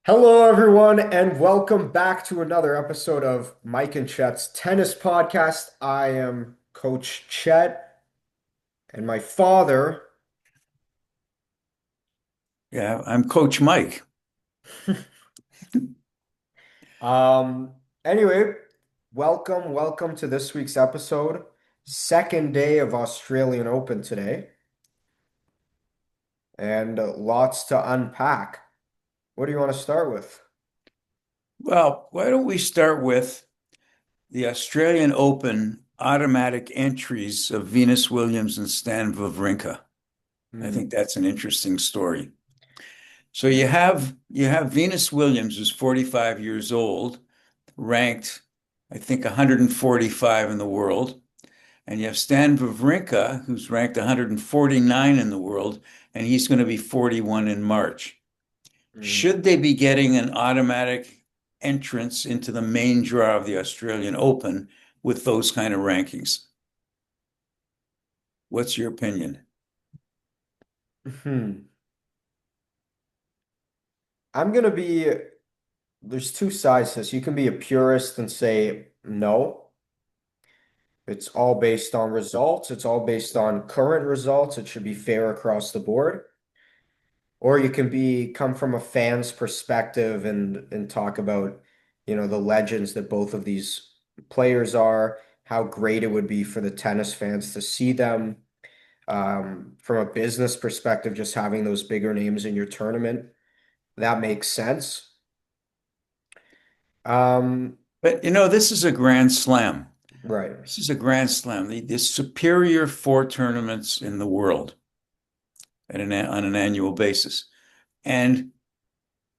Hello, everyone, and welcome back to another episode of Mike and Chet's Tennis Podcast. I am Coach Chet, and my father. Yeah, I'm Coach Mike. Um, anyway, welcome to this week's episode. Second day of Australian Open today, and lots to unpack. What do you want to start with? Well, why don't we start with the Australian Open automatic entries of Venus Williams and Stan Wawrinka? I think Hmm, that's an interesting story. So yeah. you have Venus Williams, who's 45 years old, ranked, I think, 145 in the world, and you have Stan Wawrinka, who's ranked 149 in the world, and he's going to be 41 in March. Hmm. Should they be getting an automatic entrance into the main draw of the Australian Open with those kind of rankings? What's your opinion? Hmm. I'm gonna be, there's two sides to this. You can be a purist and say no. It's all based on results. It's all based on current results. It should be fair across the board. Or you can be come from a fan's perspective and talk about, the legends that both of these players are, how great it would be for the tennis fans to see them. From a business perspective, just having those bigger names in your tournament, that makes sense. Um, But this is a grand slam. right, This is a grand slam. The superior four tournaments in the world on an annual basis. And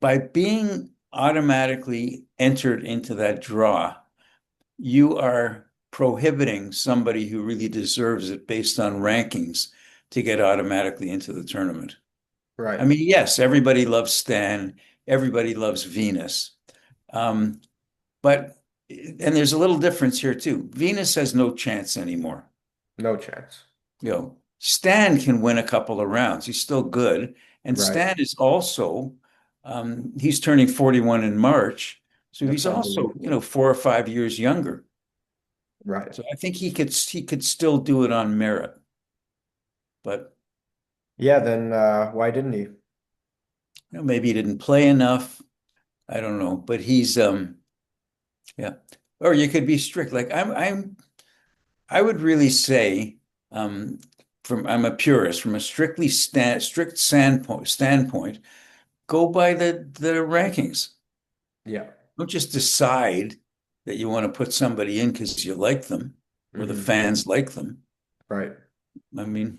by being automatically entered into that draw, you are prohibiting somebody who really deserves it based on rankings to get automatically into the tournament. I right. mean, yes, everybody loves Stan, everybody loves Venus. Um, but, and there's a little difference here too. Venus has no chance anymore. No chance. Stan can win a couple of rounds. He's still good. And Right. Stan is also, he's turning 41 in March. So That's he's also, unbelievable. 4 or 5 years younger. Right. So I think he could still do it on merit, but Yeah, then why didn't he? maybe he didn't play enough. I don't know, but he's yeah. Or you could be strict. Like I would really say um I'm a purist from a strict standpoint, go by the rankings. Yeah. Don't just decide that you want to put somebody in because you like them or the Hmm. fans like them. Right. I mean,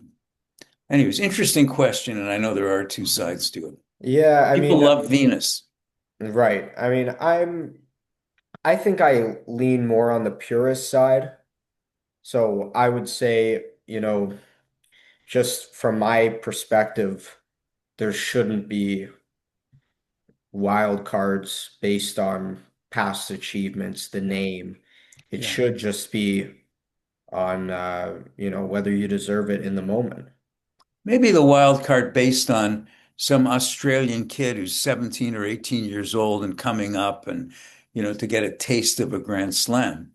anyways, interesting question, and I know there are two sides to it. Yeah, I People mean, love Venus. right. I mean, I think I lean more on the purist side. So I would say, just from my perspective, there shouldn't be wild cards based on past achievements, the name. It Yeah. should just be on whether you deserve it in the moment. Maybe the wild card based on some Australian kid who's 17 or 18 years old and coming up and, to get a taste of a grand slam,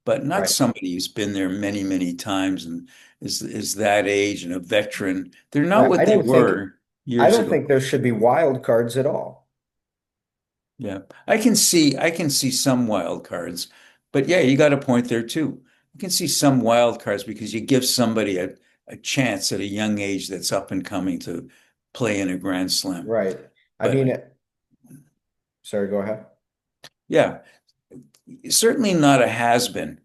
but not Right. somebody who's been there many, many times and is that age and a veteran. They're not Yeah, what they were I years don't ago. think there should be wild cards at all. Yeah. I can see some wild cards, but yeah, you got a point there too. You can see some wild cards because you give somebody a chance at a young age that's up and coming to play in a grand slam. Right. I But mean, sorry, go ahead. yeah, certainly not a has-been.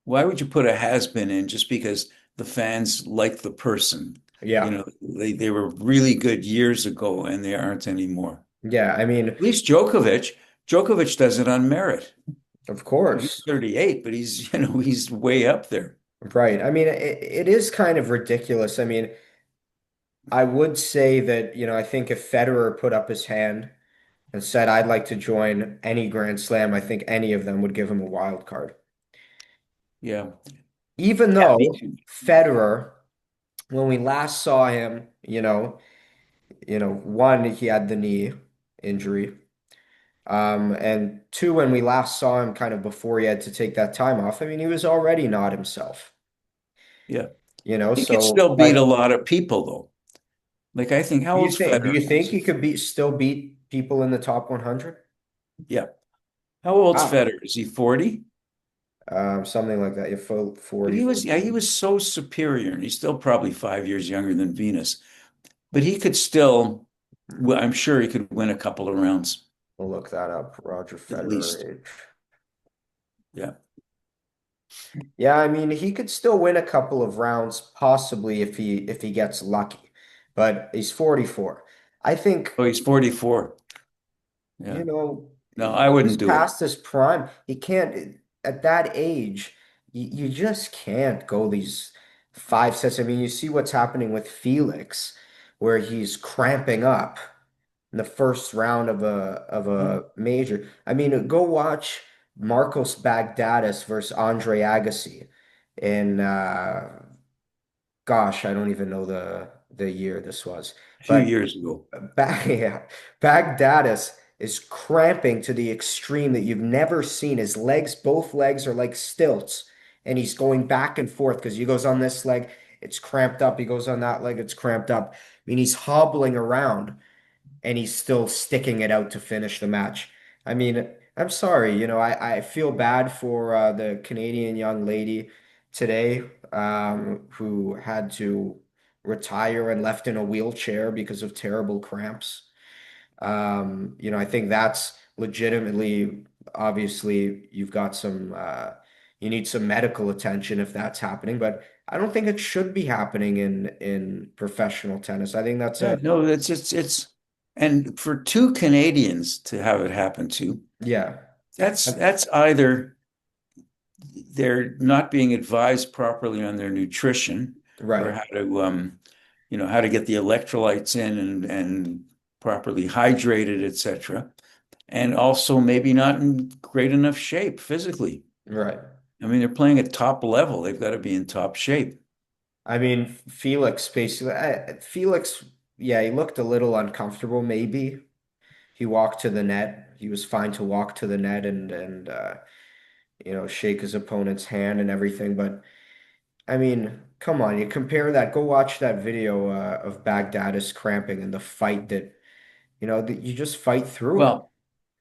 Why would you put a has-been in just because the fans like the person? Yeah. They were really good years ago and they aren't anymore. Yeah, I mean, At least Djokovic does it on merit. of He's course. 38, but he's way up there. Right. I mean, it is kind of ridiculous. I mean, I would say that, I think if Federer put up his hand and said, I'd like to join any Grand Slam, I think any of them would give him a wild card. Yeah. Even Yeah, me though too. Federer, when we last saw him, one, he had the knee injury. And two, when we last saw him kind of before he had to take that time off, I mean, he was already not himself, Yeah. He could so, still beat a but lot of people though. Like I think how old's do Federer? you think he could still beat people in the top 100? Yeah. How old's Wow. Federer? Is he 40? Something like that. You 40, But he was, yeah, he 41. was so superior, and he's still probably 5 years younger than Venus. But he could still, well, I'm sure he could win a couple of rounds We'll look that up. Roger at least. Federer age. Yeah. Yeah, I mean, he could still win a couple of rounds, possibly if he gets lucky. But he's 44. I think, Oh, he's 44. Yeah. No, I he's wouldn't do it. past his prime. He can't at that age, you just can't go these 5 sets. I mean, you see what's happening with Felix, where he's cramping up in the first round of a major. I mean, go watch Marcos Bagdatis versus Andre Agassi in gosh, I don't even know the year this was. A few But years ago. Yeah, Bagdatis is cramping to the extreme that you've never seen. His legs, both legs are like stilts, and he's going back and forth because he goes on this leg, it's cramped up. He goes on that leg, it's cramped up. I mean, he's hobbling around and he's still sticking it out to finish the match. I mean, I'm sorry, I feel bad for the Canadian young lady today who had to retire and left in a wheelchair because of terrible cramps. I think that's legitimately, obviously, you've got you need some medical attention if that's happening, but I don't think it should be happening in professional tennis. I think that's Yeah, no, and for two Canadians to have it happen to, yeah, that's either they're not being advised properly on their nutrition or right. how to how to get the electrolytes in and properly hydrated, etc. And also maybe not in great enough shape physically. Right. I mean, they're playing at top level. They've got to be in top shape. I mean, Felix basically, Felix, yeah, he looked a little uncomfortable, maybe. He walked to the net. He was fine to walk to the net and shake his opponent's hand and everything. But I mean, come on, you compare that. Go watch that video of Baghdadis cramping and the fight that you just fight through it. Well,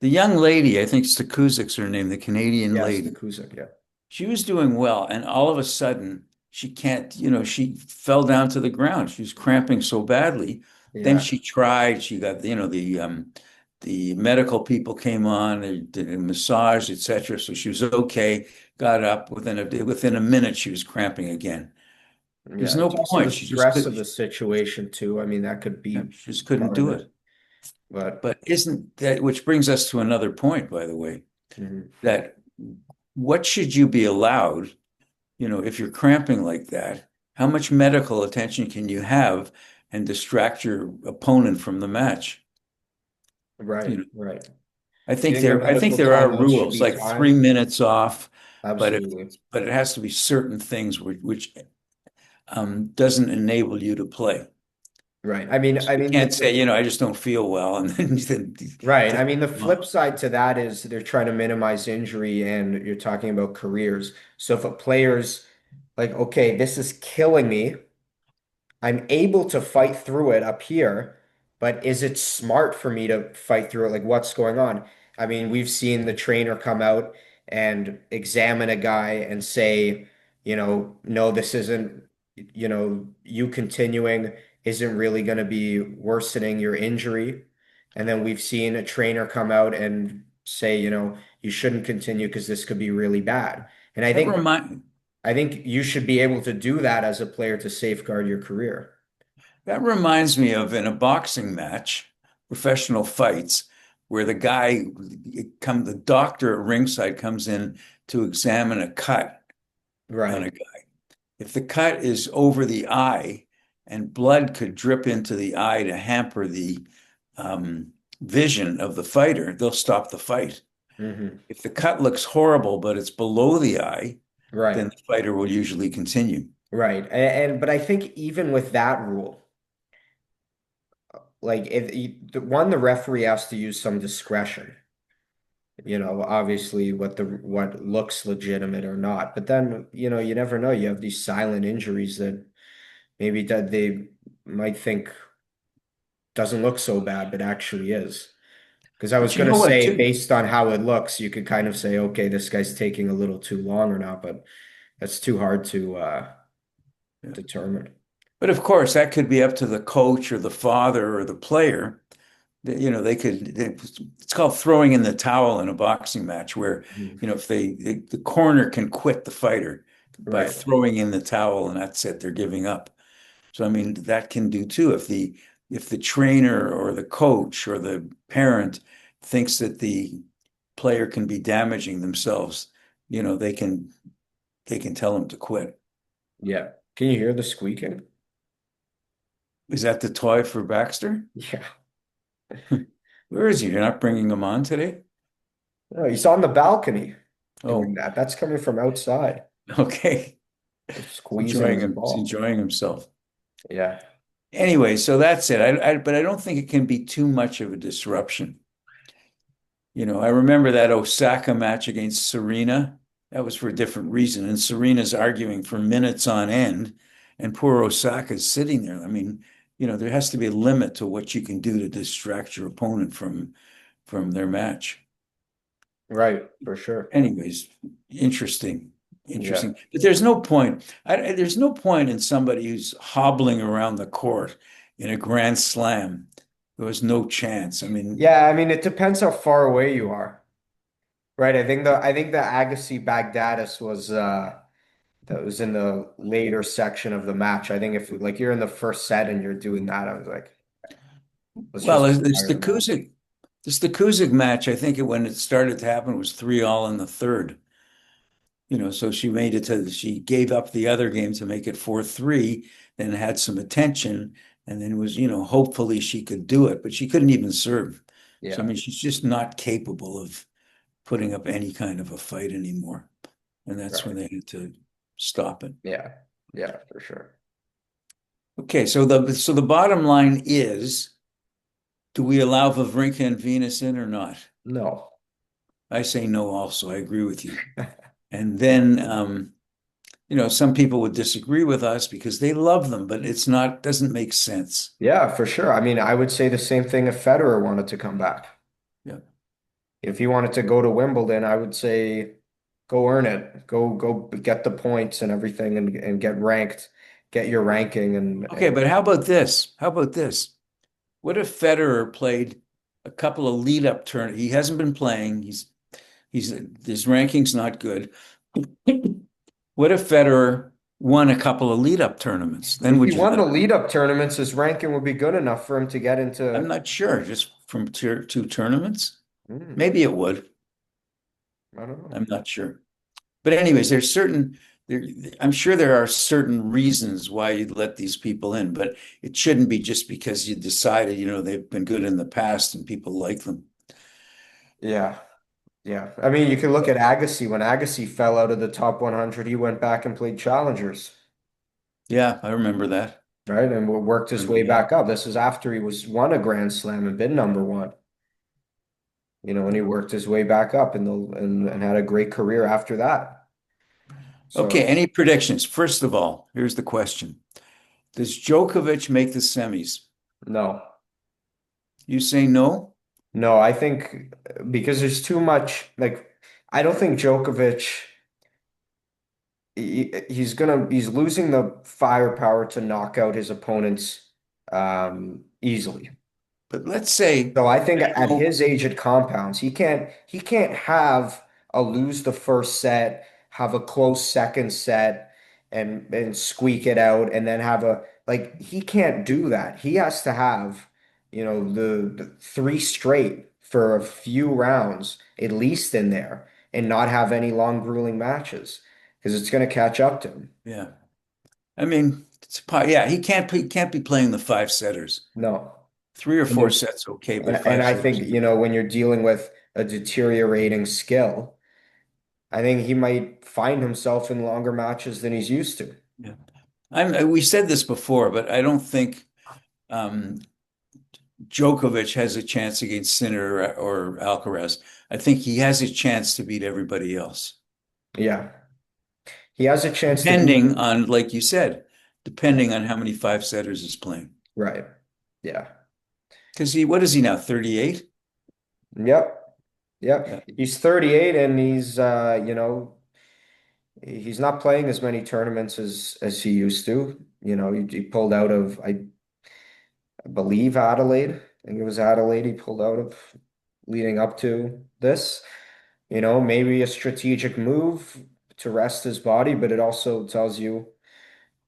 the young lady, I think Stakuzik's her name, the Canadian Yes, the lady, Kuzak, yeah. she was doing well, and all of a sudden she can't, she fell down to the ground. She was cramping so badly. Then Yeah. she tried, she got, the medical people came on, they did a massage, etc. So she was okay, got up within a minute, she was cramping again. Yeah. There's no It's also the point. stress of the situation too. I mean, that could be She just couldn't part of do it. it. But But isn't that, which brings us to another point, by the way, mhm. that what should you be allowed, if you're cramping like that, how much medical attention can you have and distract your opponent from the match? You Right, know, right. Do you think the I think medical there are timeouts should rules, be like three timed? minutes off, but Absolutely. but it has to be certain things which doesn't enable you to play. Right. So I you mean can't say, I just don't feel well, and then right. I take mean, the them off. flip side to that is they're trying to minimize injury and you're talking about careers. So if a player's like, okay, this is killing me. I'm able to fight through it up here, but is it smart for me to fight through it? Like, what's going on? I mean, we've seen the trainer come out and examine a guy and say, no, this isn't, you continuing isn't really going to be worsening your injury. And then we've seen a trainer come out and say, you shouldn't continue because this could be really bad. And That remind I think you should be able to do that as a player to safeguard your career. That reminds me of in a boxing match, professional fights, where the doctor at ringside comes in to examine a cut on Right. a guy. If the cut is over the eye and blood could drip into the eye to hamper the vision of the fighter, they'll stop the fight. Hmm. If the cut looks horrible, but it's below the eye, then Right. the fighter will usually continue. Right. But I think even with that rule, like if the referee has to use some discretion. Obviously what looks legitimate or not. But then, you never know. You have these silent injuries that maybe that they might think doesn't look so bad, but actually is. Because I was But you gonna know what, say, too? based on how it looks, you could kind of say, okay, this guy's taking a little too long or not, but that's too hard to Yeah. determine. But of course, that could be up to the coach or the father or the player. It's called throwing in the towel in a boxing match where, Mhm. if the corner can quit the fighter by Right. throwing in the towel and that's it, they're giving up. So, I mean, that can do too. If the trainer or the coach or the parent thinks that the player can be damaging themselves, they can tell them to quit. Yeah. Can you hear the squeaking? Is that the toy for Baxter? Yeah. Where is he? You're not bringing him on today? Oh, he's on the balcony doing Oh, that. That's coming from outside, okay. squeezing his He's ball. enjoying himself. Yeah. Anyway, so that's it. But I don't think it can be too much of a disruption. I remember that Osaka match against Serena. That was for a different reason. And Serena's arguing for minutes on end, and poor Osaka's sitting there. I mean, there has to be a limit to what you can do to distract your opponent from their match. Right, for sure. Anyways, interesting, Yeah. interesting. But there's no point in somebody who's hobbling around the court in a grand slam. There was no chance. I mean, Yeah, I mean it depends how far away you are. Right. I think the Agassi Baghdadis was that was in the later section of the match. I think if like you're in the first set and you're doing that, I was like, let's well, just it's fire the the match. Kuzik, it's the Kuzik match. I think when it started to happen, it was 3-all in the third. So she gave up the other game to make it 4-3, then had some attention, and then hopefully she could do it, but she couldn't even serve. So, I Yeah. mean, she's just not capable of putting up any kind of a fight anymore. And that's when Right. they had to stop it. Yeah. Yeah, for sure. Okay, so the bottom line is, do we allow Wawrinka and Venus in or not? No. I say no also. I agree with you. And then some people would disagree with us because they love them, but doesn't make sense. Yeah, for sure. I mean, I would say the same thing if Federer wanted to come back. Yeah. If he wanted to go to Wimbledon, I would say go earn it. Go get the points and everything and get ranked. Get your ranking Okay, and but how about this? How about this? What if Federer played a couple of lead up turn? He hasn't been playing. His ranking's not good. What if Federer won a couple of lead up tournaments? Then if he would you won let the him in? lead up tournaments, his ranking would be good enough for him to get I'm into. not sure. Just from tier two tournaments? Hmm, Maybe it would. I don't know. I'm not sure. But anyways, there, I'm sure there are certain reasons why you'd let these people in, but it shouldn't be just because you decided, they've been good in the past and people like them. Yeah, yeah. I mean, you can look at Agassi. When Agassi fell out of the top 100, he went back and played challengers, Yeah, I remember that. right? And worked his Remember way that. back up. This is after he was won a Grand Slam and been number one. And he worked his way back up and had a great career after that. Okay, So any predictions? First of all, here's the question. Does Djokovic make the semis? no, You say no? no, I think because there's too much, like, I don't think Djokovic, he's losing the firepower to knock out his opponents easily. But let's say So I think there's at no, his age it compounds. He can't have a lose the first set, have a close second set and squeak it out and then have a like he can't do that. He has to have, the three straight for a few rounds at least in there and not have any long grueling matches because it's going to catch up to him. yeah. I mean, yeah, he can't be playing the five setters. No. Three or And four there's sets, okay, but and five I setters. think, when you're dealing with a deteriorating skill, I think he might find himself in longer matches than he's used to. Yeah. We said this before, but I don't think um, Djokovic has a chance against Sinner or Alcaraz. I think he has a chance to beat everybody else, Yeah. He has a chance to beat. depending on, like you said, depending on how many five setters is playing. Right. Yeah. Because what is he now, 38? Yep. Yeah. Yep. He's 38 and he's not playing as many tournaments as he used to. He pulled out of, I believe, Adelaide. I think it was Adelaide he pulled out of leading up to this. Maybe a strategic move to rest his body, but it also tells you,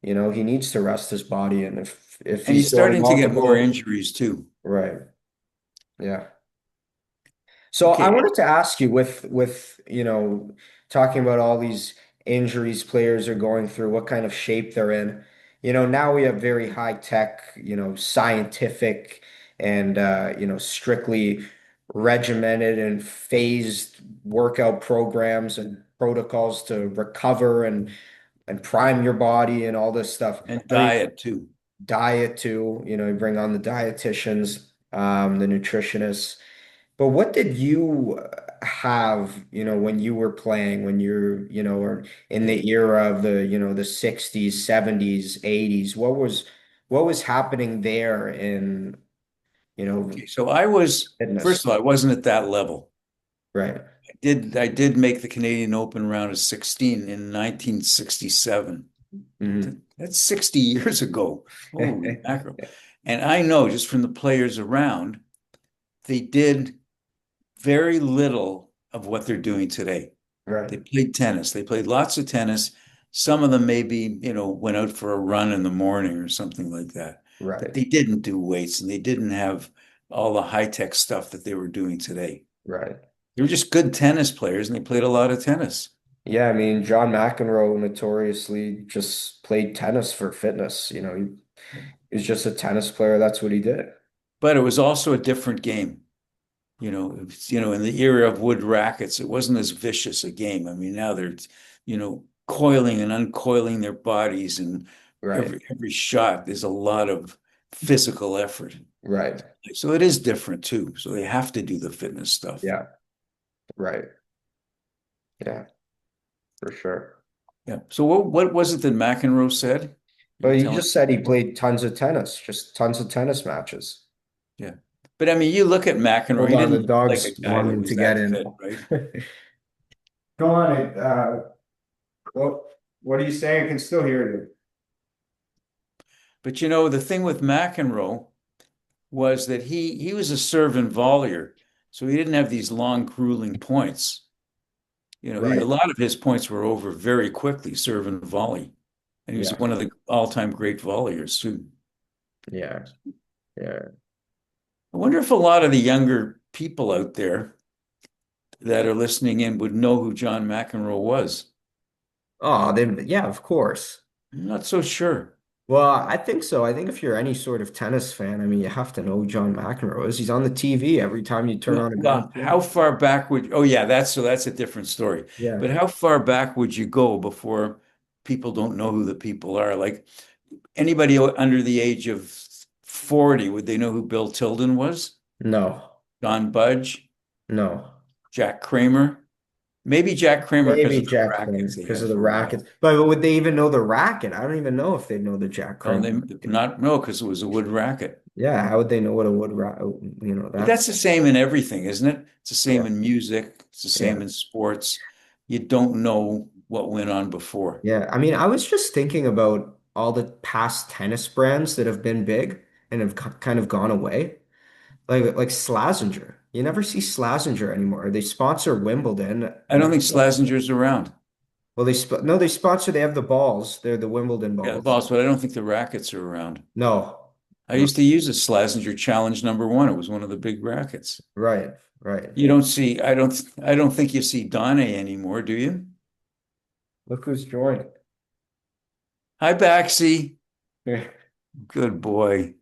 he needs to rest his body. And if And he's he's going starting to get more multiple, injuries too. right. Yeah. So I Okay. wanted to ask you with talking about all these injuries players are going through, what kind of shape they're in. Now we have very high tech, scientific and strictly regimented and phased workout programs and protocols to recover and prime your body and all this stuff. And I mean, diet too. diet too, you bring on the dietitians, the nutritionists. But what did you have, when you were playing, when or in Okay. the era of the 60s, 70s, 80s? What was happening there in, Okay. So I was, first fitness? of all, I wasn't at that level. Right. I did make the Canadian Open round of 16 in 1967. Hmm. That's 60 years ago. Holy mackerel. And I know just from the players around, they did very little of what they're doing today. Right. They played tennis. They played lots of tennis. Some of them maybe, went out for a run in the morning or something like that. But Right. they didn't do weights and they didn't have all the high-tech stuff that they were doing today. Right. They were just good tennis players and they played a lot of tennis. Yeah, I mean, John McEnroe notoriously just played tennis for fitness. He was just a tennis player. That's what he did. But it was also a different game. In the era of wood rackets, it wasn't as vicious a game. I mean, now they're, coiling and uncoiling their bodies, and Right. every shot there's a lot of physical effort. Right. So it is different too. So they have to do the fitness stuff. Yeah. Right. Yeah, for sure. Yeah. So what was it that McEnroe said? You were But he telling just said he me. played tons of tennis, just tons of tennis matches. Yeah. But I mean, you look at McEnroe, Hold he on, didn't the look like a dog's guy that wanting to was get that in. fit, right? Go on. What are you saying? I can still hear you. But the thing with McEnroe was that he was a serve and volleyer, so he didn't have these long, grueling points. A Right. lot of his points were over very quickly, serve and volley, and he was Yeah. one of the all-time great volleyers too. Yeah. Yeah. I wonder if a lot of the younger people out there that are listening in would know who John McEnroe was. Oh, yeah, of course. I'm not so sure. Well, I think so. I think if you're any sort of tennis fan, I mean, you have to know who John McEnroe is. He's on the TV every time you turn on a Well, Grand how Slam. far back would, oh yeah, that's a different story. Yeah. But how far back would you go before people don't know who the people are? Like anybody under the age of 40, would they know who Bill Tilden was? No. Don Budge, No. Jack Kramer? Maybe Jack Kramer because Maybe of the Jack Kramer rackets they because had of the for a while. rackets. But would they even know the racket? I don't even know if they know the Jack No, Kramer. they not no, because it was a wood racket. Yeah, how would they know what a wood racket? But That's that's the same in everything, isn't it? It's the same yeah, in music. It's the yeah, same in sports. You don't know what went on before. yeah. I mean, I was just thinking about all the past tennis brands that have been big and have kind of gone away. Like Slazenger. You never see Slazenger anymore. They sponsor Wimbledon. I don't think Slazenger's around. Well, no, they sponsor. They have the balls. They're the Wimbledon Yeah, the balls. balls, but I don't think the rackets are around. No, I no, used to use a Slazenger Challenge #1. It was one of the big rackets. right, right. You don't see, I don't think you see Donna anymore, do you? Look who's joined. Hi, Baxi. Good boy.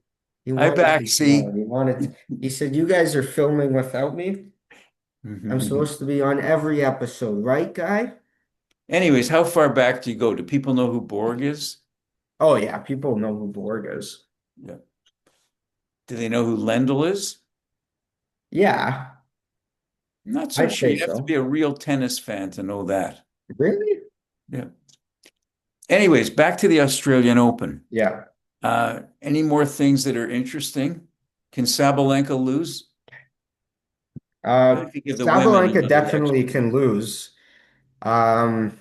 He Hi, wanted to be Baxi. on. He said, "You guys are filming without me. I'm supposed to be on every episode, right, guy?" Anyways, how far back do you go? Do people know who Borg is? Oh yeah, people know who Borg is. Yeah. Do they know who Lendl is? Yeah, I'm not so I'd sure. say You'd have to be so. a real tennis fan to know that. Really? Yeah. Anyways, back to the Australian Open. Yeah. Any more things that are interesting? Can Sabalenka lose? I like to give the women Sabalenka another definitely extra. can lose. Um,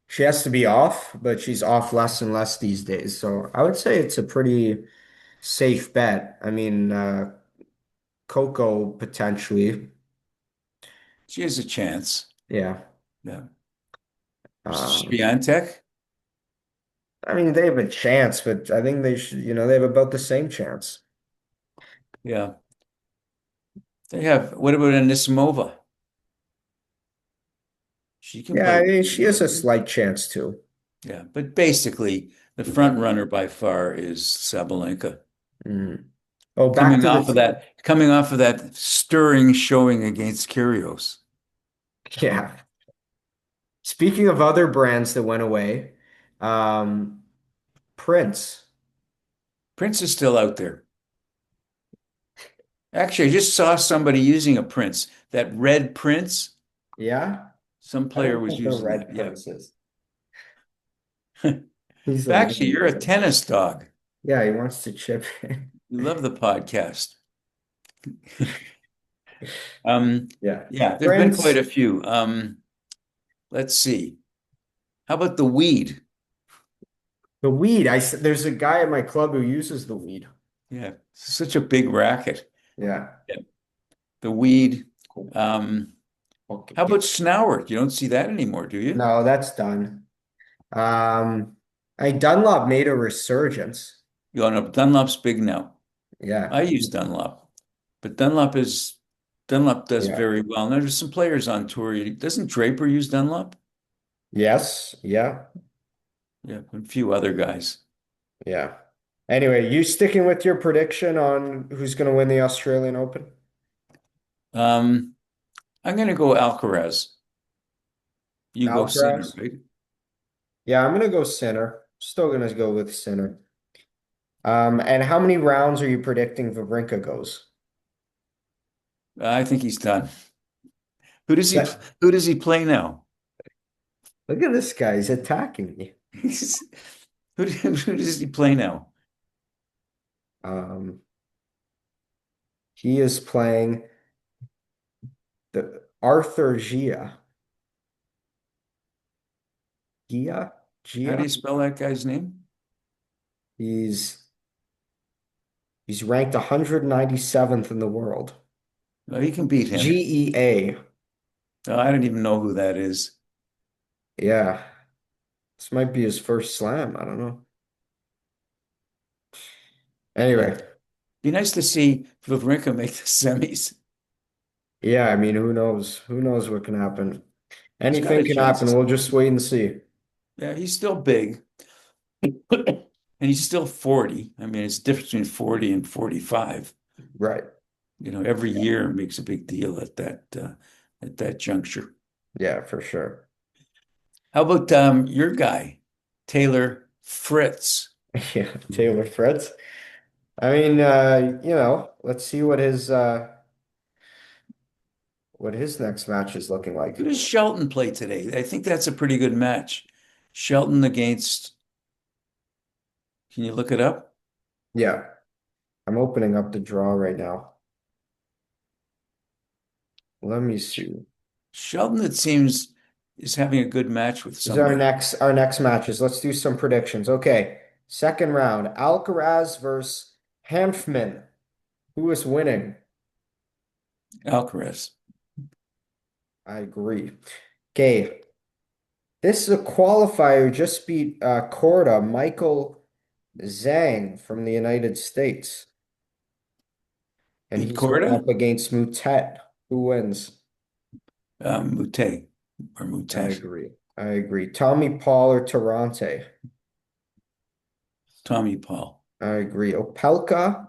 she has to be off, but she's off less and less these days. So I would say it's a pretty safe bet. I mean, Coco potentially. She has a chance. Yeah. Yeah. Um, Swiatek? I mean, they have a chance, but I think they should, they have about the same chance. Yeah. They have, what about Anisimova? She can Yeah, play I with mean, she has a anybody. slight chance too. Yeah. But basically, the front runner by far is Sabalenka. Mm. Oh, back to the, Coming off of that stirring showing against Kyrgios. yeah. Speaking of other brands that went away, um, Prince. Prince is still out there. Actually, I just saw somebody using a Prince. That red Prince, Yeah, some I player don't was think the using red that. Yeah. Princes. He's a Actually, lame you're a dude. tennis dog. Yeah, he wants to chip in. You love the podcast. Um, Yeah. yeah, there's been quite Prince, a few. Let's see. How about the weed? the weed. There's a guy at my club who uses the weed. Yeah, it's such a big racket. Yeah. Yeah, the weed. Cool. Um, Okay. how about Snowert? You don't see that anymore, do you? No, that's done. Um, Dunlop made a resurgence. You know, Dunlop's big now. Yeah. I use Dunlop, but Dunlop does Yeah. very well. Now there's some players on tour. Doesn't Draper use Dunlop? Yes. Yeah. Yeah, and a few other guys. Yeah. Anyway, you sticking with your prediction on who's going to win the Australian Open? Um, I'm gonna go Alcaraz. You go Sinner, Alcaraz? right? Yeah, I'm going to go Sinner. Still going to go with Sinner. And how many rounds are you predicting Wawrinka goes? I think he's done. Who does he That, who does he play now? look at this guy. He's attacking me. Who does he play now? Um, he is playing the Arthur Gia. Gia? How do Gia? you spell that guy's name? He's he's ranked 197th in the world. Oh, he can beat him. GEA. Oh, I don't even know who that is. Yeah. This might be his first slam. I don't know. Yeah. Anyway, Be nice to see Wawrinka make the semis. yeah, I mean, who knows? Who knows what can happen? He's got Anything a can chance. happen. We'll just wait and see. Yeah, he's still big. And he's still 40. I mean, it's the difference between 40 and 45. Right. Every year makes a big deal at that juncture. Yeah, for sure. How about your guy, Taylor Fritz? Yeah, Taylor Fritz. I mean, let's see what his next match is looking Who like. does Shelton play today? I think that's a pretty good match. Shelton against, can you look it up? Yeah, I'm opening up the draw right now. Let me see. Shelton, it seems, is having a good match with Is our somebody. next matches. Let's do some predictions. Okay. Second round, Alcaraz versus Hanfman. Who is winning? Alcaraz. I agree. Okay. This is a qualifier just beat Korda, Michael Zhang from the United States. And Beat he's going Corda? up against Mutet. Who wins? Mute or I Mutet. agree. I agree. Tommy Paul or Tarante? Tommy Paul. I agree. Opelka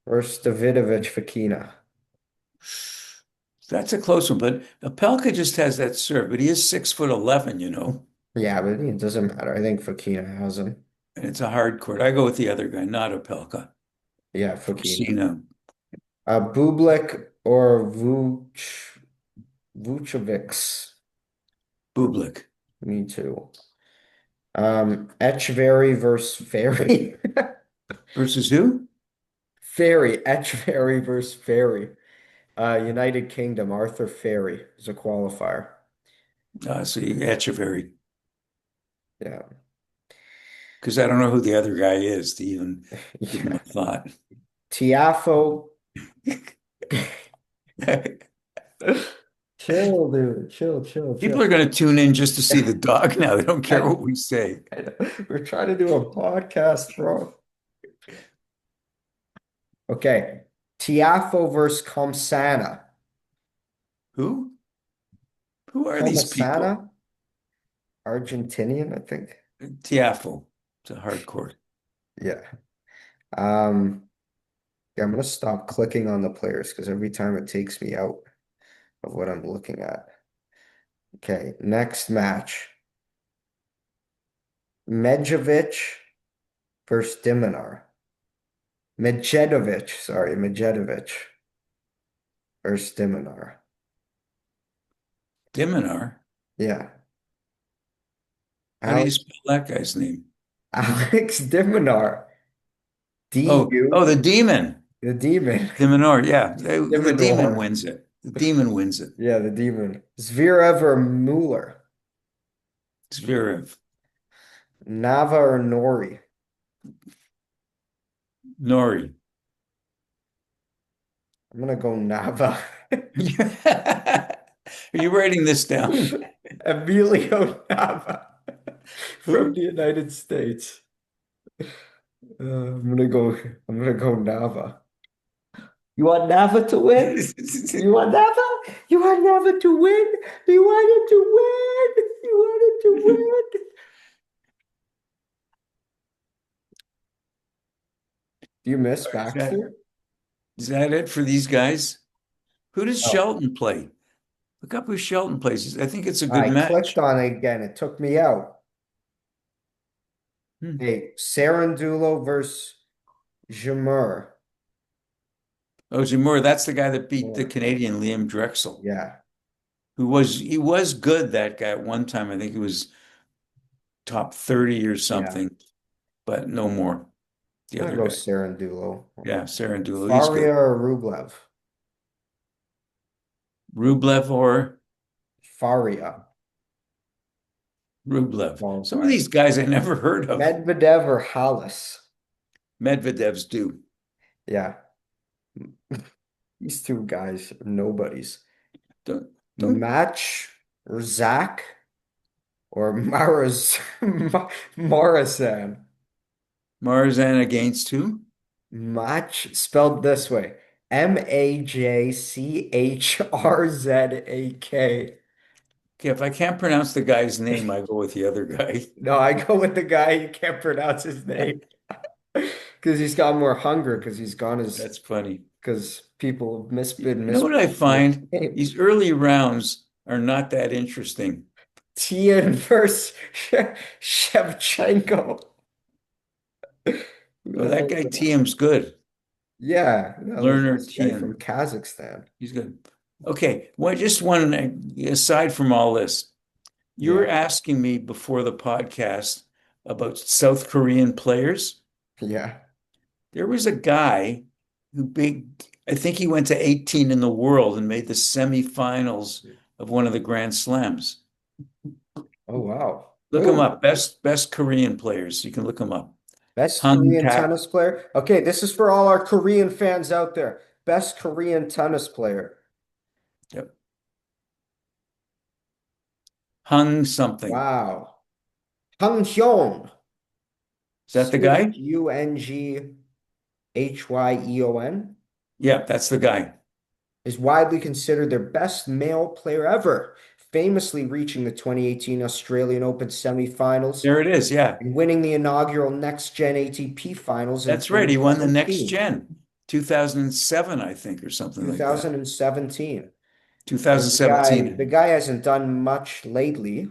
or Davidovich Fekina? That's a close one, but Apelka just has that serve, but he is 6'11", Yeah, but it doesn't matter. I think Fekina has him. and it's a hard court. I go with the other guy, not Apelka. Yeah, Fokina. Fokina. Bublik or Vucevic. Bublik. Me too. Etcheverry versus Ferry. Versus who? Ferry. Etcheverry versus Ferry. United Kingdom. Arthur Ferry is a qualifier. See, Etcheverry. Yeah. Because I don't know who the other guy is to even give him Yeah. a thought. Tiafo. Chill, dude. Chill, chill, chill. People are going to tune in just to see the dog now. They don't care I, what we say. I know. We're trying to do a podcast, bro. Okay. Tiafo versus Comsana. Who? Who are these Comasana? people? Argentinian, I think. Tiafo. It's a hardcore. Yeah. Um, yeah, I'm gonna stop clicking on the players because every time it takes me out of what I'm looking at. Okay, next match. Medjevic versus Diminar. Medjedovic, sorry, Medjedovic versus Diminar. Diminar. Yeah. How do you Alex spell that guy's name? Alex Diminar. Oh, DU, the demon. the demon. Diminor. Yeah. The demon Diminor. wins it. The demon wins it. Yeah, the demon. Zverev or Mueller. Zverev. Nava or Nori. Nori. I'm gonna go Nava. Are you writing this down? Emilio Nava from Who? the United States. I'm gonna go. I'm gonna go Nava. You want Nava to win? You want Nava? You want Nava to win? You want it to win? You want it to win? Do you miss Is that, Baxter? is that it for these guys? Who does Oh, Shelton play? Look up who Shelton plays. I think it's a good I clicked match. on it again. It took me out. Hmm. Hey, Sarandulo versus Jamur. Oh, Jamur, that's the guy that beat the Jamur. Canadian Liam Drexel, Yeah, he was good, that guy at one time. I think he was top 30 or yeah. something, but no more. The I'm gonna other go guy. Sarandulo. Yeah, Sarandulo, he's Faria good. or Rublev? Rublev or Faria Rublev. Some of qualifier. these guys I never heard of. Medvedev or Hollis? Medvedev's do. Yeah, these two guys are nobodies. Don't Match or Zach or Maris Morrison. Marzan against who? Match spelled this way. Majchrzak. Okay, if I can't pronounce the guy's name, I go with the other guy. No, I go with the guy who can't pronounce his name because he's got more hunger because he's gone his That's funny. because people have been You know what I mispronouncing his find? name. These early rounds are not that interesting. Tien versus Shevchenko. Who Oh, the that hell is guy that? TM's good. Yeah, no, Learner this guy from TM. Kazakhstan. He's good. Okay, well, just one aside from all this, you were Yeah, asking me before the podcast about South Korean players. yeah. There was a guy I think he went to 18 in the world and made the semifinals of one of the Grand Slams. Oh wow. Look him Who? up. Best Korean players. You can look him up. Best Hung Korean Tak. tennis player? Okay, this is for all our Korean fans out there. Best Korean tennis player. Yep. Hung something. Wow. Hung Hyun. Is that the guy? Sunghyeon Yeah, that's the guy. is widely considered their best male player ever, famously reaching the 2018 Australian Open semifinals There it is. Yeah, and winning the inaugural Next Gen ATP finals in that's right. He won the next 2017, gen, 2007, I think, or something like that. 2017. So the 2017. guy hasn't done much lately,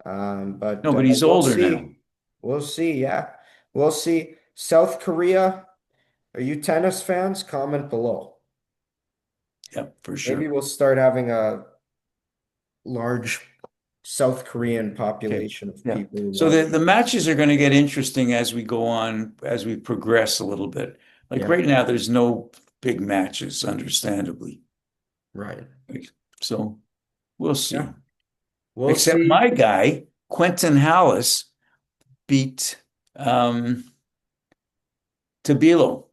but No, but he's we'll older now. see. We'll see. Yeah, we'll see. South Korea. Are you tennis fans? Comment below. Yeah, for Maybe sure. we'll start having a large South Korean Okay. population of Yeah. people who So watch. the matches are going to get interesting as we go on, as we progress a little bit. Like Yeah, right now, there's no big matches, understandably. right. So we'll Yeah, see. we'll Except see. my guy, Quentin Hallis, beat um, Tabilo,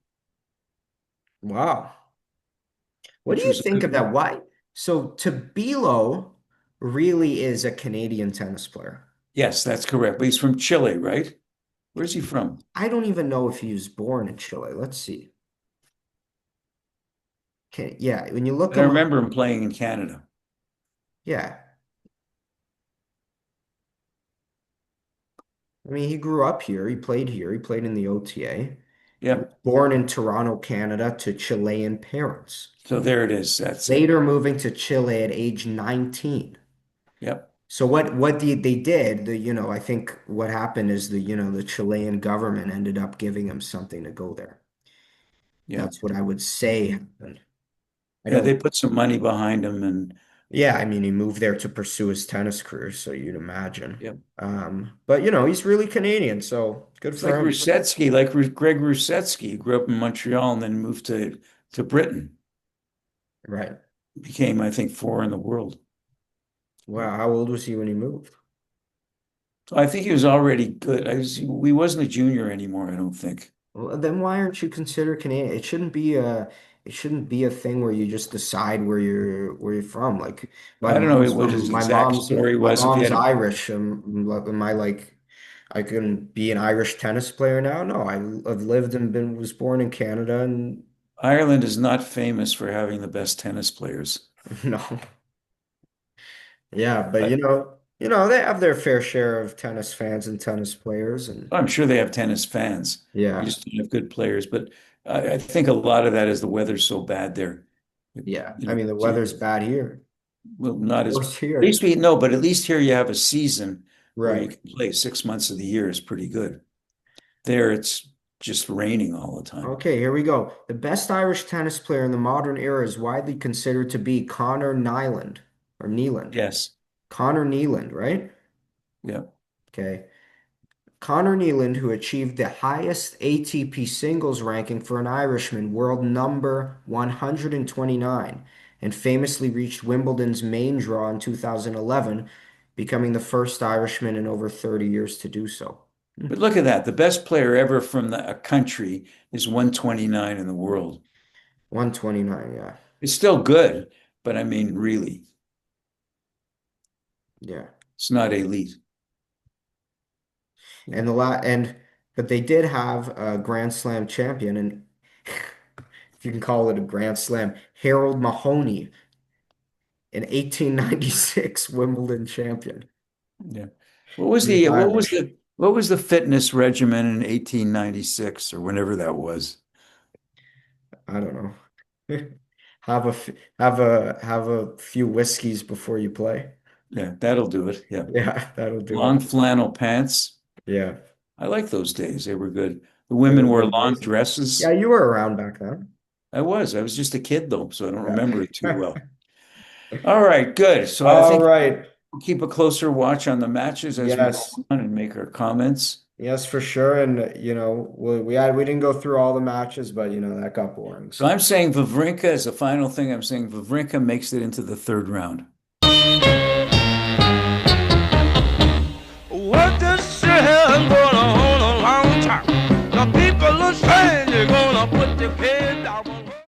Wow. What do which you was a think good of that? one. Why? So Tabilo really is a Canadian tennis player. Yes, that's correct. But he's from Chile, right? Where's he from? I don't even know if he was born in Chile. Let's see. Okay, yeah, when you look But I him up, remember him playing in Canada. yeah. I mean, he grew up here. He played here. He played in the OTA. He was Yep. born in Toronto, Canada, to Chilean parents. So there it is. That's it. Later moving to Chile at age 19. Yep. So what they did, I think what happened is the Chilean government ended up giving him something to go there. Yeah. That's what I would say happened. I Yeah, don't, they put some money behind him and yeah, I mean, he moved there to pursue his tennis career, so you'd imagine. yep. But he's really Canadian, so good It's for like him. Rusetsky, like Greg Rusetsky, who grew up in Montreal and then moved to Britain. Right. Became, I think, four in the world. Wow, how old was he when he moved? So I think he was already good. He wasn't a junior anymore, I don't think. Well, then why aren't you considered Canadian? It shouldn't be a thing where you just decide where you're from. Like my I don't know mom's what from his my exact mom's story my was. If he mom's had Irish. Am I like I can be an Irish tennis player now? No, I've lived and been was born in Canada and Ireland is not famous for having the best tennis players. no. Yeah, but But they have their fair share of tennis fans and tennis players and I'm sure they have tennis fans. They yeah. just don't have good players. But I think a lot of that is the weather's so bad there. Yeah. You I know, mean the weather's bad here. well, not as, at Worse here. least we no, but at least here you have a season where you Right. can play 6 months of the year is pretty good. There it's just raining all the time. Okay, here we go. The best Irish tennis player in the modern era is widely considered to be Connor Nyland or Nealand. Yes. Connor Nealand, right? Yeah. Okay. Connor Nealand, who achieved the highest ATP singles ranking for an Irishman, world number 129, and famously reached Wimbledon's main draw in 2011, becoming the first Irishman in over 30 years to do so. But look at that. The best player ever from a country is 129 in the world. 129, yeah. It's still good, but I mean, really, Yeah. it's not elite. And the la and but they did have a Grand Slam champion, and if you can call it a Grand Slam, Harold Mahoney, an 1896 Wimbledon champion. Yeah. What was He was the Irish. what was the fitness regimen in 1896 or whenever that was? I don't know. Have a few whiskeys before you play. Yeah, that'll do it. Yeah. Yeah, that'll do Long it. flannel pants. Yeah, I like those days. They were good. The they women wore were long amazing. Yeah, dresses. you were around back then. I was. I was just a kid though, so I don't remember it too Yeah. well. All right, good. So I All think right. we'll keep a closer watch on the matches as we go Yes. on and make our comments. Yes, for sure. And we didn't go through all the matches, but that got boring. So So I'm saying Wawrinka as a final thing. I'm saying Wawrinka makes it into the third round. What this shit has going on a long time. The people are saying they're gonna put the